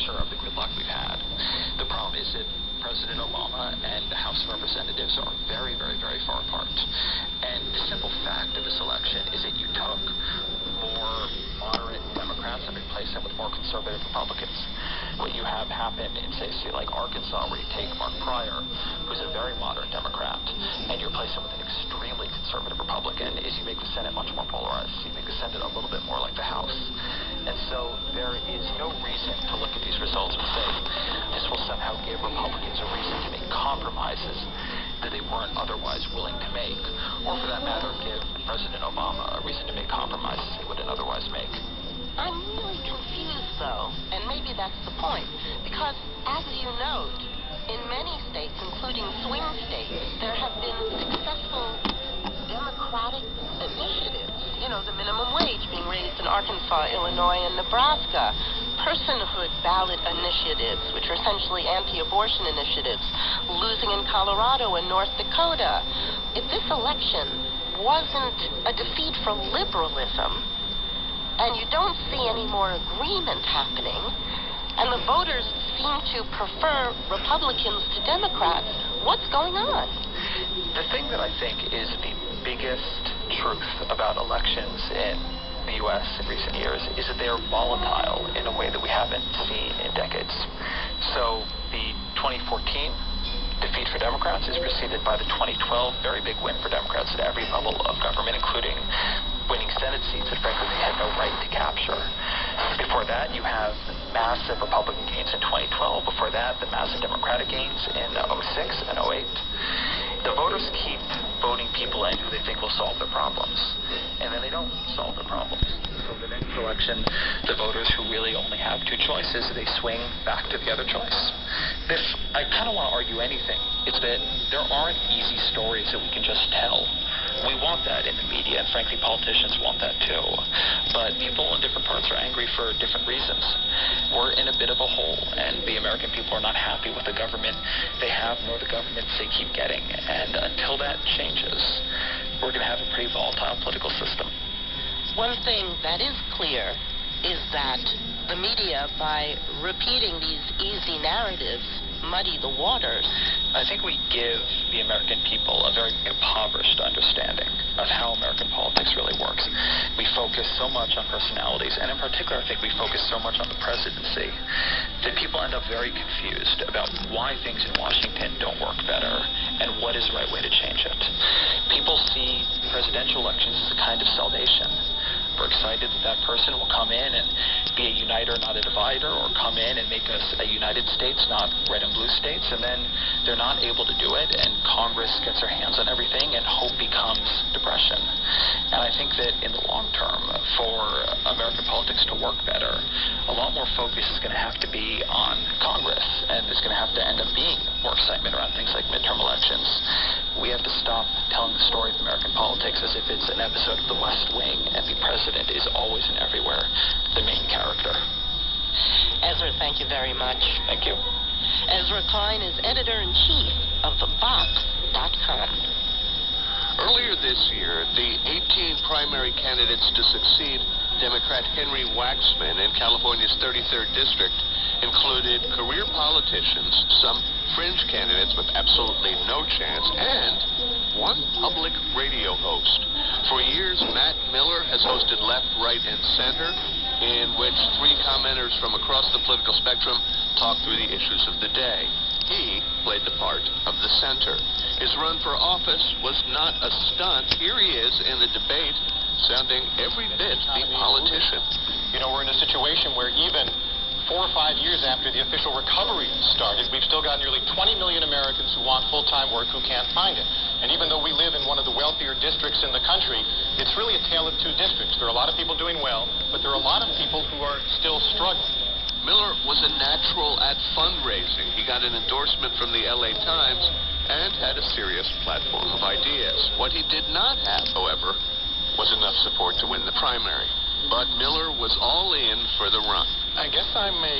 picture of the gridlock we've had. The problem is that President Obama and the House of Representatives are very, very, very far apart. And the simple fact of this election is that you took more moderate Democrats and replaced them with more conservative Republicans. What you have happened in, say, a state like Arkansas, where you take Mark Pryor, who's a very moderate Democrat, and you replace him with an extremely conservative Republican, is you make the Senate much more polarized. You make the Senate a little bit more like the House. And so there is no reason to look at these results and say this will somehow give Republicans a reason to make compromises that they weren't otherwise willing to make, or for that matter, give President Obama a reason to make compromises they wouldn't otherwise make. I'm really confused, though, and maybe that's the point, because, as you note, in many states, including swing states, there have been successful Democratic initiatives. You know, the minimum wage being raised in Arkansas, Illinois, and Nebraska, personhood ballot initiatives, which are essentially anti-abortion initiatives, losing in Colorado and North Dakota. If this election wasn't a defeat for liberalism, and you don't see any more agreement happening, and the voters seem to prefer Republicans to Democrats, what's going on? The thing that I think is the biggest truth about elections in the U.S. in recent years is that they are volatile in a way that we haven't seen in decades. So the 2014 defeat for Democrats is preceded by the 2012 very big win for Democrats at every level of government, including winning Senate seats that frankly they had no right to capture. Before that, you have massive Republican gains in 2012. Before that, the massive Democratic gains in 06 and 08. The voters keep voting people in who they think will solve their problems, and then they don't solve their problems. So the next election, the voters who really only have two choices, they swing back to the other choice. If I kind of want to argue anything, it's that there aren't easy stories that we can just tell. We want that in the media, and frankly, politicians want that too. But people in different parts are angry for different reasons. We're in a bit of a hole, and the American people are not happy with the government they have, nor the governments they keep getting. And until that changes, we're going to have a pretty volatile political system. One thing that is clear is that the media, by repeating these easy narratives, muddy the waters. I think we give the American people a very impoverished understanding of how American politics really works. We focus so much on personalities, and in particular, I think we focus so much on the presidency, that people end up very confused about why things in Washington don't work better and what is the right way to change it. People see presidential elections as a kind of salvation. We're excited that that person will come in and be a uniter, not a divider, or come in and make us a United States, not red and blue states, and then they're not able to do it, and Congress gets their hands on everything, and hope becomes depression. And I think that in the long term, for American politics to work better, a lot more focus is going to have to be on Congress, and there's going to have to end up being more excitement around things like midterm elections. We have to stop telling the story of American politics as if it's an episode of The West Wing, and the president is always and everywhere the main character. Ezra, thank you very much. Thank you. Ezra Klein is editor-in-chief of Vox.com. Earlier this year, the 18 primary candidates to succeed Democrat Henry Waxman in California's 33rd District included career politicians, some fringe candidates with absolutely no chance, and one public radio host. For years, Matt Miller has hosted Left, Right, and Center, in which three commenters from across the political spectrum talk through the issues of the day. He played the part of the center. His run for office was not a stunt. Here he is in the debate, sounding every bit the politician. You know, we're in a situation where even 4 or 5 years after the official recovery started, we've still got nearly 20 million Americans who want full-time work who can't find it. And even though we live in one of the wealthier districts in the country, it's really a tale of two districts. There are a lot of people doing well, but there are a lot of people who are still struggling. Miller was a natural at fundraising. He got an endorsement from the LA Times and had a serious platform of ideas. What he did not have, however, was enough support to win the primary. But Miller was all in for the run. I guess I'm a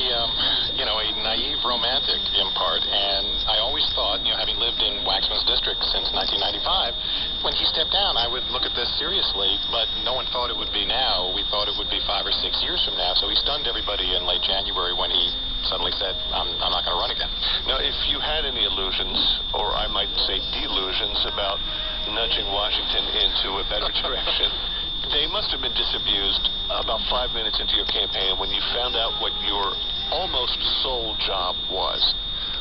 naive romantic in part, and I always thought, having lived in Waxman's district since 1995, when he stepped down, I would look at this seriously, but no one thought it would be now. We thought it would be 5 or 6 years from now, so he stunned everybody in late January when he suddenly said, I'm not going to run again. Now, if you had any illusions, or I might say delusions, about nudging Washington into a better direction, they must have been disabused about 5 minutes into your campaign when you found out what your almost sole job was.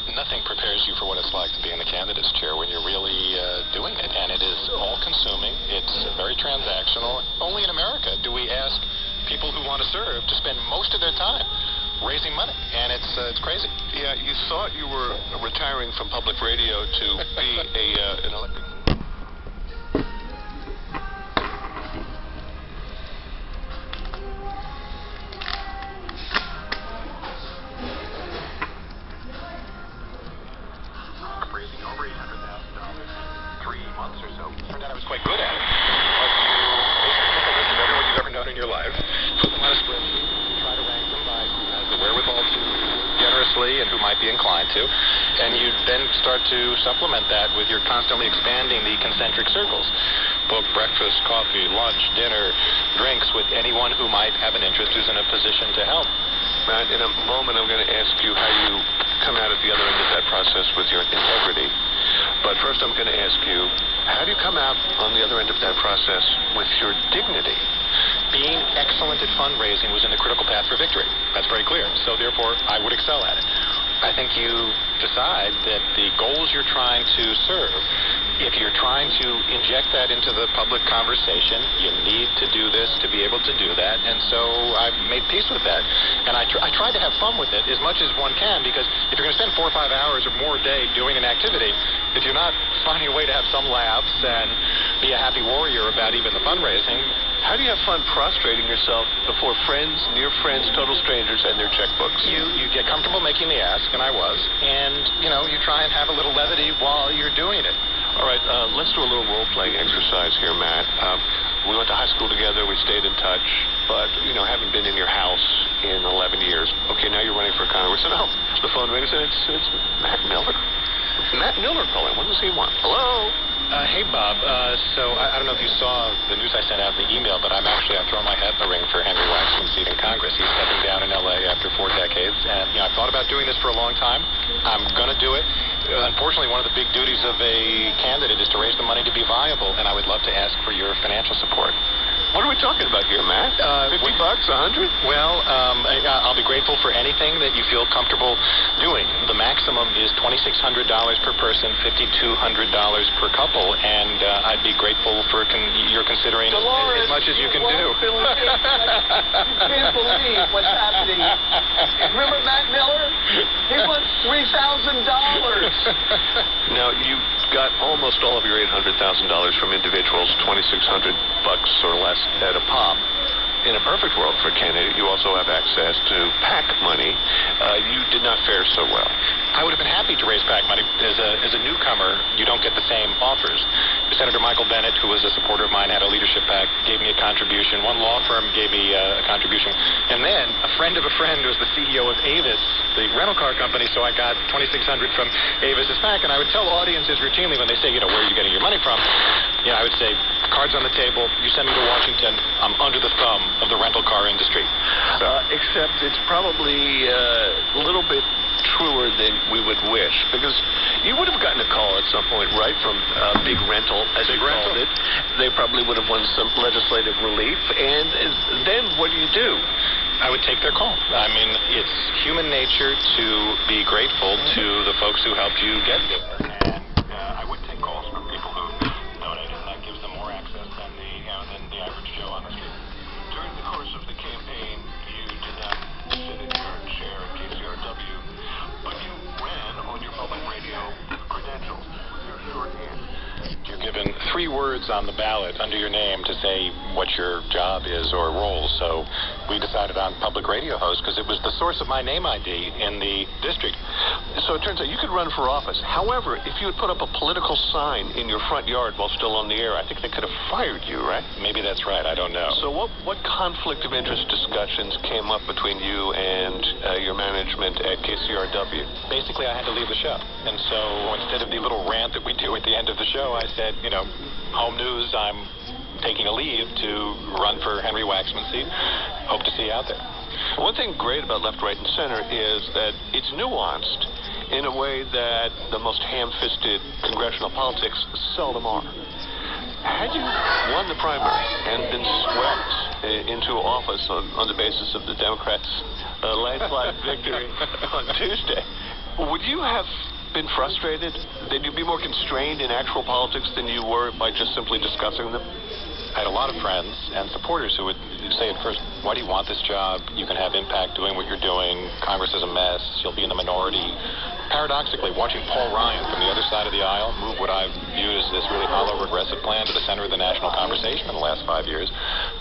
Nothing prepares you for what it's like to be in the candidate's chair when you're really doing it, and it is all-consuming. It's very transactional. Only in America do we ask people who want to serve to spend most of their time raising money, and it's crazy. Yeah, you thought you were retiring from public radio to be an elected... Raising over $800,000, 3 months or so. Turned out I was quite good at it. But you basically take a list of everyone you've ever known in your life, put them on a spreadsheet, try to rank them by who has the wherewithal to generously and who might be inclined to, and you then start to supplement that with your constantly expanding the concentric circles. Book breakfast, coffee, lunch, dinner, drinks with anyone who might have an interest who's in a position to help. Matt, in a moment I'm going to ask you how you come out at the other end of that process with your integrity. But first I'm going to ask you, how do you come out on the other end of that process with your dignity? Being excellent at fundraising was in the critical path for victory. That's very clear. So therefore, I would excel at it. I think you decide that the goals you're trying to serve, if you're trying to inject that into the public conversation, you need to do this to be able to do that. And so I've made peace with that. And I try to have fun with it as much as one can, because if you're going to spend 4 or 5 hours or more a day doing an activity, if you're not finding a way to have some laughs and be a happy warrior about even the fundraising. How do you have fun prostrating yourself before friends, near friends, total strangers, and their checkbooks? You get comfortable making the ask, and I was, and, you try and have a little levity while you're doing it. All right, let's do a little role-playing exercise here, Matt. We went to high school together, we stayed in touch, but, haven't been in your house in 11 years. Okay, now you're running for Congress, and the phone rings, and it's Matt Miller. It's Matt Miller calling. What does he want? Hello? Hey, Bob. So I don't know if you saw the news I sent out in the email, but I've thrown my hat in the ring for Henry Waxman's seat in Congress. He's stepping down in L.A. after 4 decades, and I've thought about doing this for a long time. I'm going to do it. Unfortunately, one of the big duties of a candidate is to raise the money to be viable, and I would love to ask for your financial support. What are we talking about here, Matt? $50, $100? Well, I'll be grateful for anything that you feel comfortable doing. The maximum is $2,600 per person, $5,200 per couple, and I'd be grateful for you're considering Dolores, as much as you can do. You can't believe what's happening. Remember Matt Miller? He wants $3,000. Now, you got almost all of your $800,000 from individuals, $2,600 or less at a pop. In a perfect world for a candidate, you also have access to PAC money. You did not fare so well. I would have been happy to raise PAC money. As a newcomer, you don't get the same offers. Senator Michael Bennet, who was a supporter of mine, had a leadership PAC, gave me a contribution. One law firm gave me a contribution. And then a friend of a friend was the CEO of Avis, the rental car company, so I got $2,600 from Avis's PAC. And I would tell audiences routinely when they say, where are you getting your money from? I would say, cards on the table, you send me to Washington, I'm under the thumb of the rental car industry. Except it's probably a little bit truer than we would wish, because you would have gotten a call at some point, right, from Big Rental, as they called it. They probably would have won some legislative relief, and then what do? I would take their call. I mean, it's human nature to be grateful to the folks who helped you get there, and I would take calls from people who donated, and that gives them more access than the average Joe on the street. During the course of the campaign, you did not sit in your chair at KCRW, but you ran on your public radio credentials. Your shorthand. You're given 3 words on the ballot under your name to say what your job is or role. So we decided on public radio host because it was the source of my name ID in the district. So it turns out you could run for office. However, if you had put up a political sign in your front yard while still on the air, I think they could have fired you, right? Maybe that's right. I don't know. So what conflict of interest discussions came up between you and your management at KCRW? Basically, I had to leave the show. And so instead of the little rant that we do at the end of the show, I said, home news, I'm taking a leave to run for Henry Waxman's seat. Hope to see you reality out there. One thing great about left, right, and center is that it's nuanced in a way that the most ham-fisted congressional politics seldom are. Had you won the primary and been swept into office on the basis of the Democrats' landslide victory on Tuesday, would you have been frustrated? Did you be more constrained in actual politics than you were by just simply discussing them? I had a lot of friends and supporters who would say at first, why do you want this job? You can have impact doing what you're doing. Congress is a mess. You'll be in the minority. Paradoxically, watching Paul Ryan from the other side of the aisle move what I viewed as this really hollow, regressive plan to the center of the national conversation in the last 5 years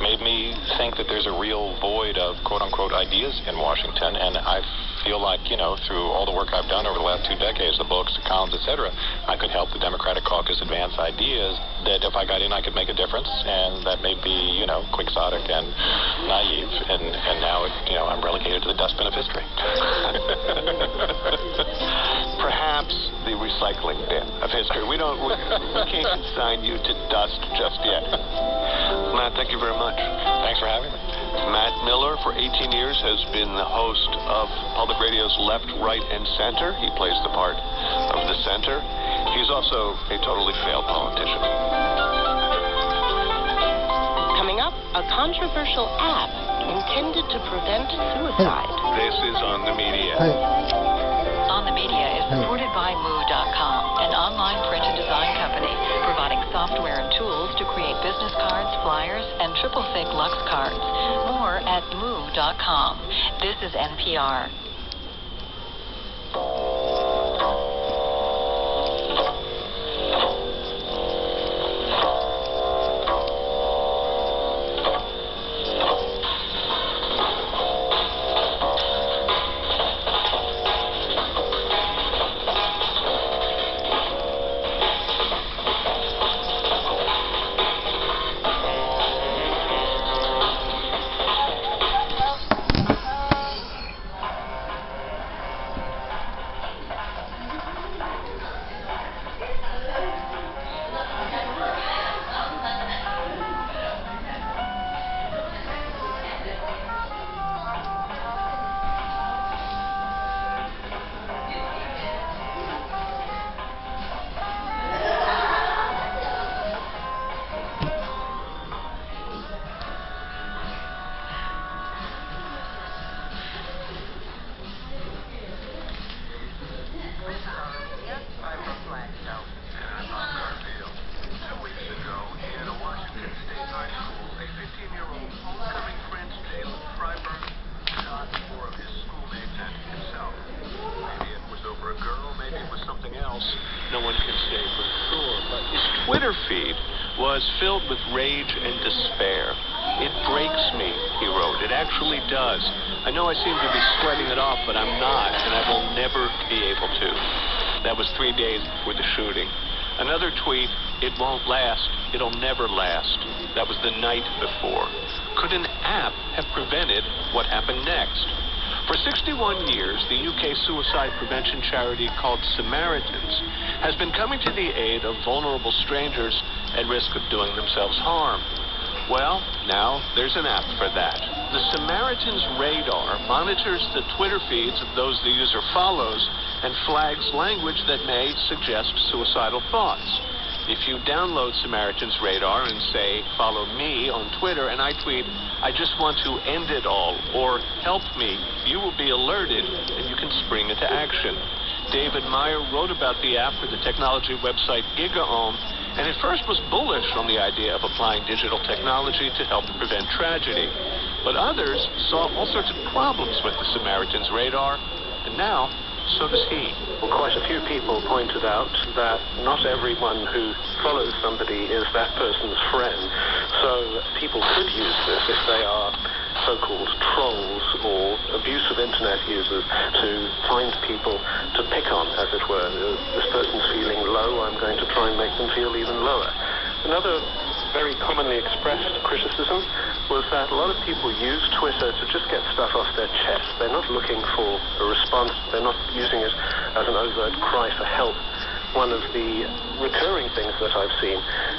made me think that there's a real void of quote-unquote ideas in Washington. And I feel like, you know, through all the work I've done over the last 2 decades, the books, the columns, et cetera, I could help the Democratic caucus advance ideas that if I got in, I could make a difference. And that may be, you know, quixotic and naive. And now, I'm relegated to the dustbin of history. Perhaps the recycling bin of history. We can't consign you to dust just yet. Matt, thank you very much. Thanks for having me. Matt Miller, for 18 years, has been the host of Public Radio's Left, Right, and Center. He plays the part of the center. He's also a totally failed politician. Coming up, a controversial app intended to prevent suicide. This is On the Media. On the Media is supported by Moo.com, an online print and design company providing software and tools to create business cards, flyers, and triple-thick Lux cards. More at Moo.com. This is NPR. No one can say for sure, but his Twitter feed was filled with rage and despair. It breaks me, he wrote. It actually does. I know I seem to be sweating it off, but I'm not, and I will never be able to. That was 3 days before the shooting. Another tweet, it won't last, it'll never last. That was the night before. Could an app have prevented what happened next? For 61 years, the UK suicide prevention charity called Samaritans has been coming to the aid of vulnerable strangers at risk of doing themselves harm. Well, now there's an app for that. The Samaritans Radar monitors the Twitter feeds of those the user follows and flags language that may suggest suicidal thoughts. If you download Samaritans Radar and say, follow me on Twitter, and I tweet, I just want to end it all, or help me, you will be alerted and you can spring into action. David Meyer wrote about the app for the technology website GigaOM, and at first was bullish on the idea of applying digital technology to help prevent tragedy. But others saw all sorts of problems with the Samaritans Radar, and now so does he. Well, quite a few people pointed out that not everyone who follows somebody is that person's friend. So people could use this if they are so-called trolls or abusive internet users to find people to pick on, as it were. This person's feeling low, I'm going to try and make them feel even lower. Another very commonly expressed criticism was that a lot of people use Twitter to just get stuff off their chest. They're not looking for a response. They're not using it as an overt cry for help. one of the recurring things that I've seen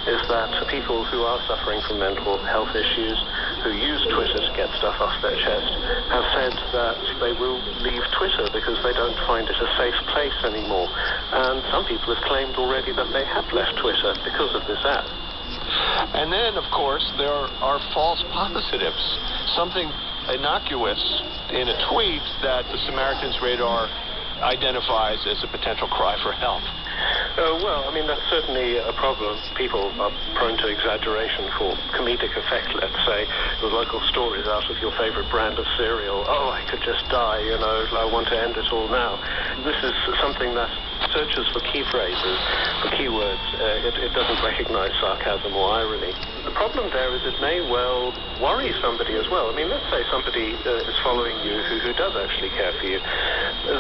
is that people who are suffering from mental health issues, who use Twitter to get stuff off their chest, have said that they will leave Twitter because they don't find it a safe place anymore. And some people have claimed already that they have left Twitter because of this app. And then, of course, there are false positives. Something innocuous in a tweet that the Samaritan's Radar identifies as a potential cry for help. Well, I mean, that's certainly a problem. People are prone to exaggeration for comedic effect, let's say. The local stories out of your favorite brand of cereal. Oh, I could just die, I want to end it all now. This is something that searches for key phrases, for keywords. It doesn't recognize sarcasm or irony. The problem there is it may well worry somebody as well. I mean, let's say somebody is following you who does actually care for you.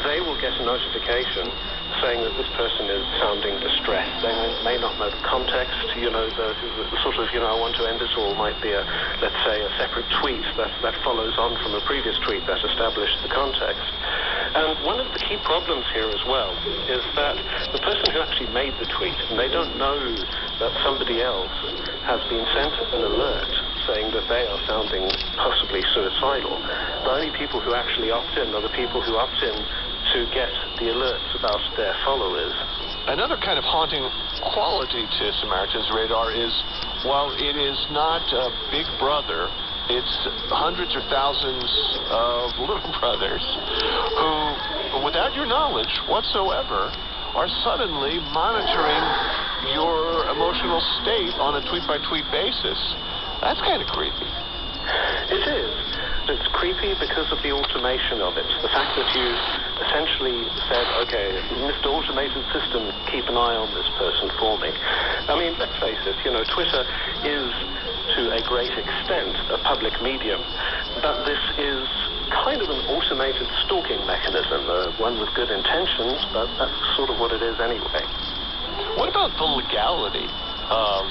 They will get a notification saying that this person is sounding distressed. They may not know the context. The sort of, I want to end it all might be let's say, a separate tweet that follows on from a previous tweet that established the context. And one of the key problems here as well is that the person who actually made the tweet, and they don't know that somebody else has been sent an alert saying that they are sounding possibly suicidal. The only people who actually opt in are the people who opt in to get the alerts about their followers. Another kind of haunting quality to Samaritan's Radar is, while it is not a big brother, it's hundreds or thousands of little brothers who, without your knowledge whatsoever, are suddenly monitoring your emotional state on a tweet-by-tweet basis. That's kind of creepy. It is. It's creepy because of the automation of it. The fact that you essentially said, okay, Mr. Automated System, keep an eye on this person for me. I mean, let's face it, Twitter is, to a great extent, a public medium, but this is kind of an automated stalking mechanism, one with good intentions, but that's sort of what it is anyway. What about the legality of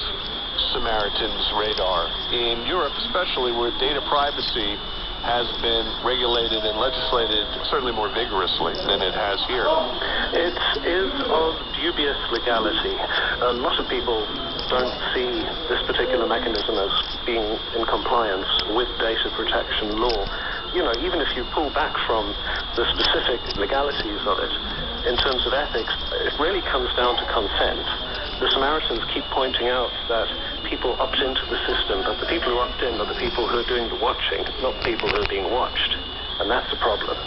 Samaritan's Radar in Europe, especially where data privacy has been regulated and legislated certainly more vigorously than it has here? It is of dubious legality. A lot of people don't see this particular mechanism as being in compliance with data protection law. Even if you pull back from the specific legalities of it, in terms of ethics, it really comes down to consent. The Samaritans keep pointing out that people opt into the system, but the people who opt in are the people who are doing the watching, not the people who are being watched. And that's the problem.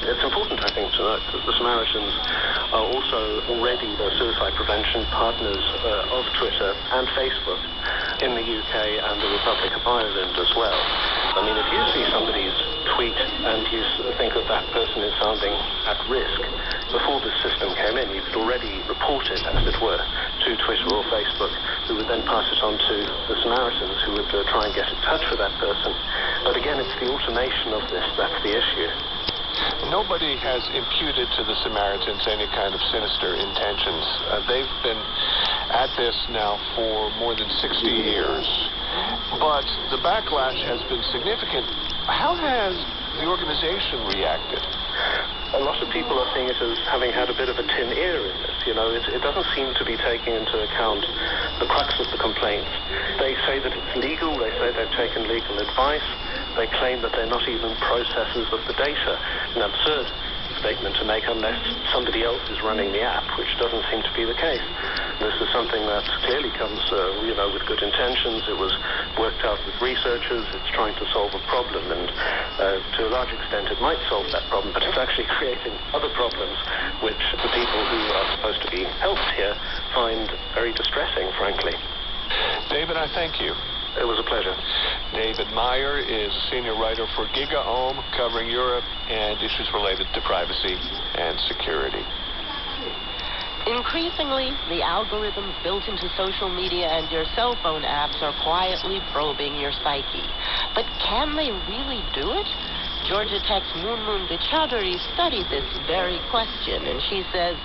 It's important, I think, to note that the Samaritans are also already the suicide prevention partners of Twitter and Facebook in the UK and the Republic of Ireland as well. I mean, if you see somebody's tweet and you think that that person is sounding at risk, before this system came in, you could already report it, as it were, to Twitter or Facebook, who would then pass it on to the Samaritans, who would try and get in touch with that person. But again, it's the automation of this that's the issue. Nobody has imputed to the Samaritans any kind of sinister intentions. They've been at this now for more than 60 years. But the backlash has been significant. How has the organization reacted? A lot of people are seeing it as having had a bit of a tin ear in this. It doesn't seem to be taking into account the crux of the complaints. They say that it's legal. They say they've taken legal advice. They claim that they're not even processors of the data. An absurd statement to make unless somebody else is running the app, which doesn't seem to be the case. This is something that clearly comes, with good intentions. It was worked out with researchers. It's trying to solve a problem, and to a large extent it might solve that problem, but it's actually creating other problems, which the people who are supposed to be helped here find very distressing, frankly. David, I thank you. It was a pleasure. David Meyer is senior writer for GigaOM, covering Europe and issues related to privacy and security. Increasingly, the algorithms built into social media and your cell phone apps are quietly probing your psyche. But can they really do it? Georgia Tech's Moon Bichaduri studied this very question, and she says,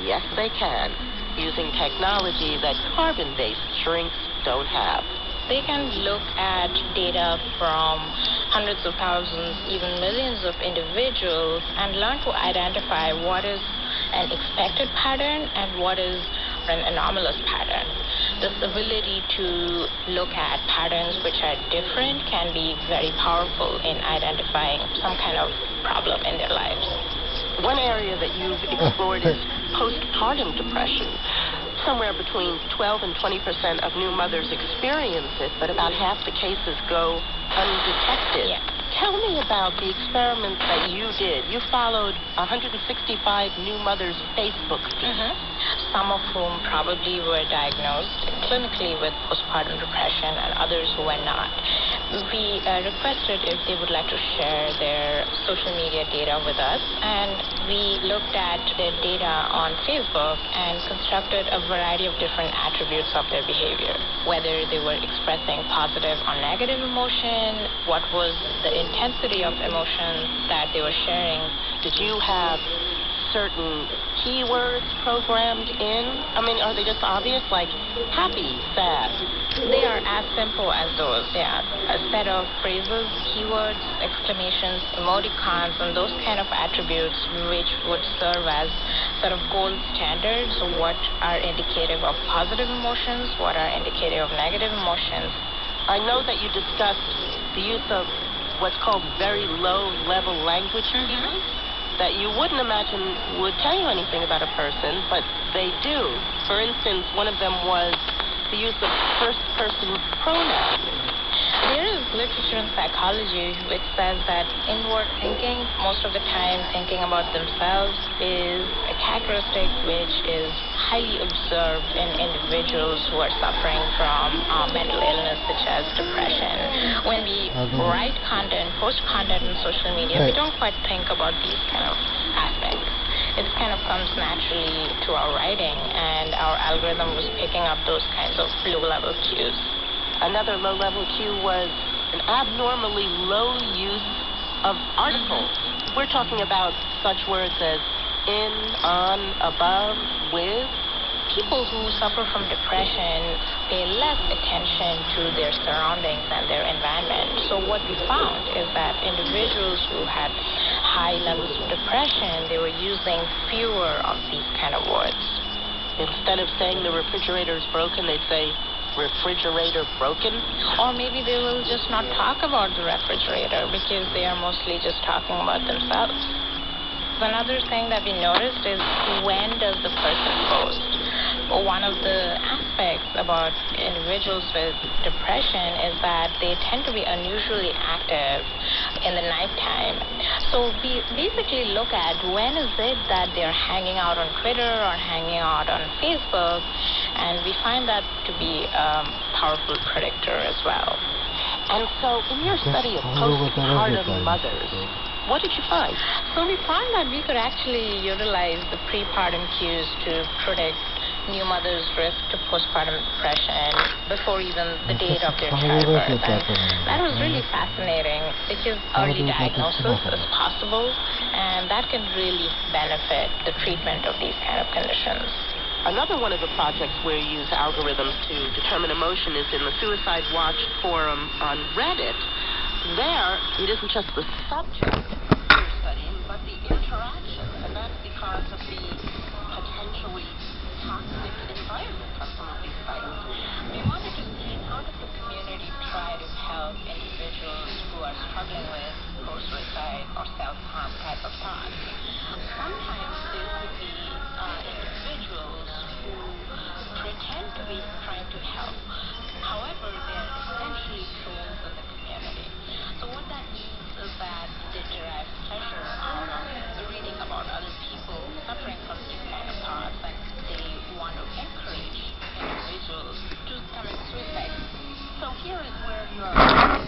yes, they can, using technology that carbon-based shrinks don't have. They can look at data from hundreds of thousands, even millions of individuals, and learn to identify what is an expected pattern and what is an anomalous pattern. This ability to look at patterns which are different can be very powerful in identifying some kind of problem in their lives. One area that you've explored is postpartum depression. Somewhere between 12 and 20% of new mothers experience it, but about half the cases go undetected. Yeah. Tell me about the experiments that you did. You followed 165 new mothers' Facebook feeds. Some of whom probably were diagnosed clinically with postpartum depression and others who were not. We requested if they would like to share their social media data with us, and we looked at their data on Facebook and constructed a variety of different attributes of their behavior, whether they were expressing positive or negative emotion, what was the intensity of emotions that they were sharing. Did you have certain keywords programmed in? I mean, are they just obvious, like happy, sad? They are as simple as those, yeah. A set of phrases, keywords, exclamations, emoticons, and those kind of attributes which would serve as sort of gold standards of what are indicative of positive emotions, what are indicative of negative emotions. I know that you discussed the use of what's called very low-level language cues that you wouldn't imagine would tell you anything about a person, but they do. For instance, one of them was the use of first-person pronouns. There is literature in psychology which says that inward thinking, most of the time thinking about themselves, is a characteristic which is highly observed in individuals who are suffering from mental illness such as depression. When we write content, post content on social media, we don't quite think about these kind of aspects. It kind of comes naturally to our writing, and our algorithm was picking up those kinds of low-level cues. Another low-level cue was an abnormally low use of articles. We're talking about such words as in, on, above, with. People who suffer from depression pay less attention to their surroundings and their environment. So what we found is that individuals who had high levels of depression, they were using fewer of these kind of words. Instead of saying the refrigerator is broken, they'd say refrigerator broken. Or maybe they will just not talk about the refrigerator because they are mostly just talking about themselves. Another thing that we noticed is when does the person post? One of the aspects about individuals with depression is that they tend to be unusually active in the nighttime. So we basically look at when is it that they're hanging out on Twitter or hanging out on Facebook, and we find that to be a powerful predictor as well. And so in your study of postpartum mothers, what did you find? So we found that we could actually utilize the prepartum cues to predict new mothers' risk to postpartum depression before even the date of their childbirth. And that was really fascinating because early diagnosis is possible, and that can really benefit the treatment of these kind of conditions. Another one of the projects where you use algorithms to determine emotion is in the Suicide Watch forum on Reddit. There, it isn't just the subject you're studying, but the interaction, and that's because of the potentially toxic environment on some of these sites. We wanted to see how does the community try to help individuals who are struggling with post-suicide or self-harm type of thoughts. Sometimes there could be individuals who pretend to be trying to help. However, they're essentially trolls in the community. So what that means is that they derive pleasure out of reading about other people suffering from these kind of thoughts, and they want to encourage individuals to commit suicide. So here is where you are.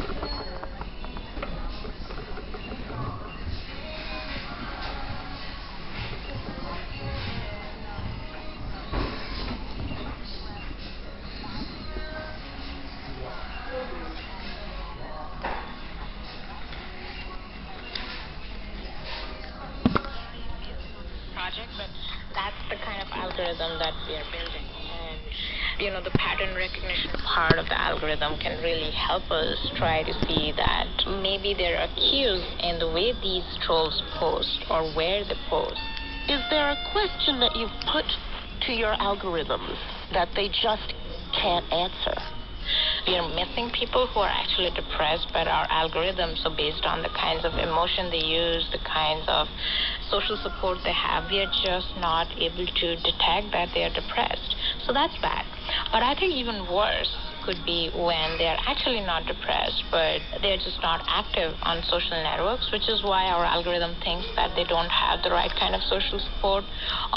But that's the kind of algorithm that we are building. And, the pattern recognition part of the algorithm can really help us try to see that maybe there are cues in the way these trolls post or where they post. is there a question that you've put to your algorithms that they just can't answer? We are missing people who are actually depressed, but our algorithms are based on the kinds of emotion they use, the kinds of social support they have. We are just not able to detect that they are depressed. So that's bad. But I think even worse could be when they're actually not depressed, but they're just not active on social networks, which is why our algorithm thinks that they don't have the right kind of social support,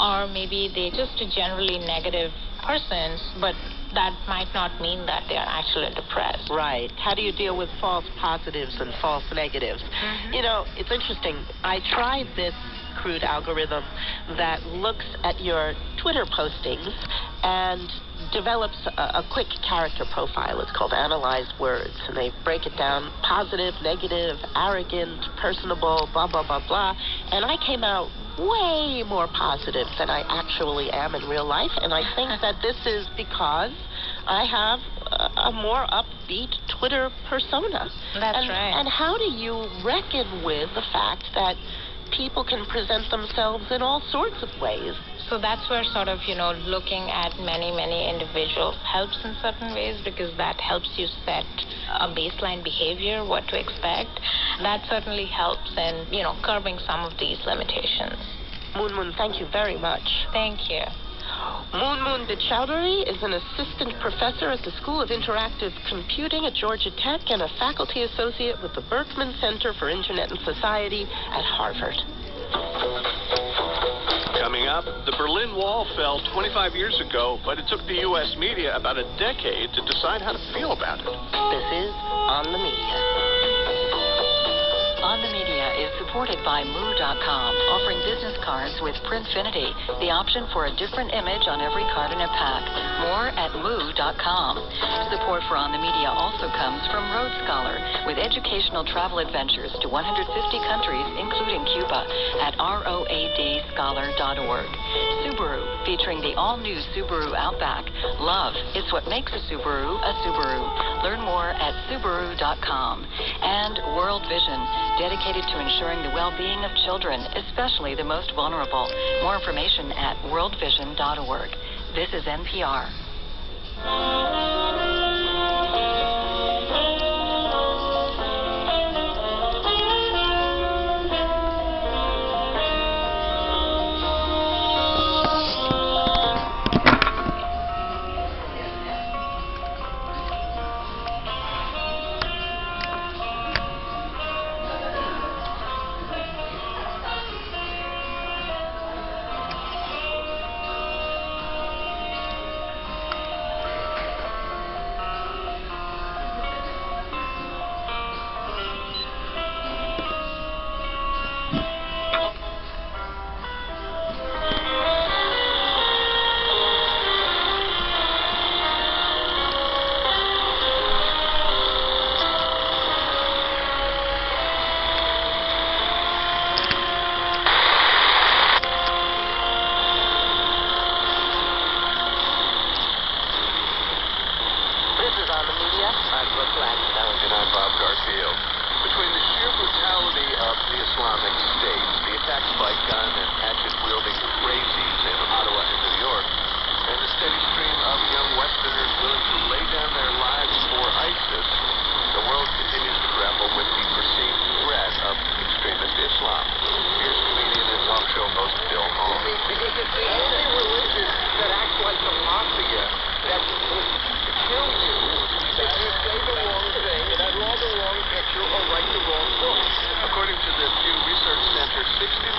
or maybe they're just generally negative persons, but that might not mean that they are actually depressed. Right. How do you deal with false positives and false negatives? You know, it's interesting. I tried this crude algorithm that looks at your Twitter postings and develops a quick character profile. It's called Analyze Words, and they break it down: positive, negative, arrogant, personable, blah, blah, blah, blah. And I came out way more positive than I actually am in real life, and I think that this is because I have a more upbeat Twitter persona. That's right. And how do you reckon with the fact that people can present themselves in all sorts of ways? So that's where sort of, looking at many, many individuals helps in certain ways, because that helps you set a baseline behavior, what to expect. That certainly helps in, curbing some of these limitations. Moon, thank you very much. Thank you. Moon Chowdhury is an assistant professor at the School of Interactive Computing at Georgia Tech and a faculty associate with the Berkman Center for Internet and Society at Harvard. Coming up, the Berlin Wall fell 25 years ago, but it took the U.S. media about a decade to decide how to feel about it. This is On the Media. On the Media is supported by Moo.com, offering business cards with Printfinity, the option for a different image on every card in a pack. More at Moo.com. Support for On the Media also comes from Road Scholar, with educational travel adventures to 150 countries, including Cuba, at roadscholar.org. Subaru, featuring the all-new Subaru Outback. Love is what makes a Subaru a Subaru. Learn more at Subaru.com. And World Vision, dedicated to ensuring the well-being of children, especially the most vulnerable. More information at worldvision.org. This is NPR. Between the sheer brutality of the Islamic State, the attacks by gun and hatchet-wielding crazies in Ottawa and New York, and the steady stream of young Westerners willing to lay down their lives for ISIS, the world continues to grapple with the perceived threat of extremist Islam. Here's comedian and talk show host Bill Hall. Because it's the only religion that acts like the mafia that will kill you if you say the wrong thing and draw the wrong picture or write the wrong book. According to the Pew Research Center, 60%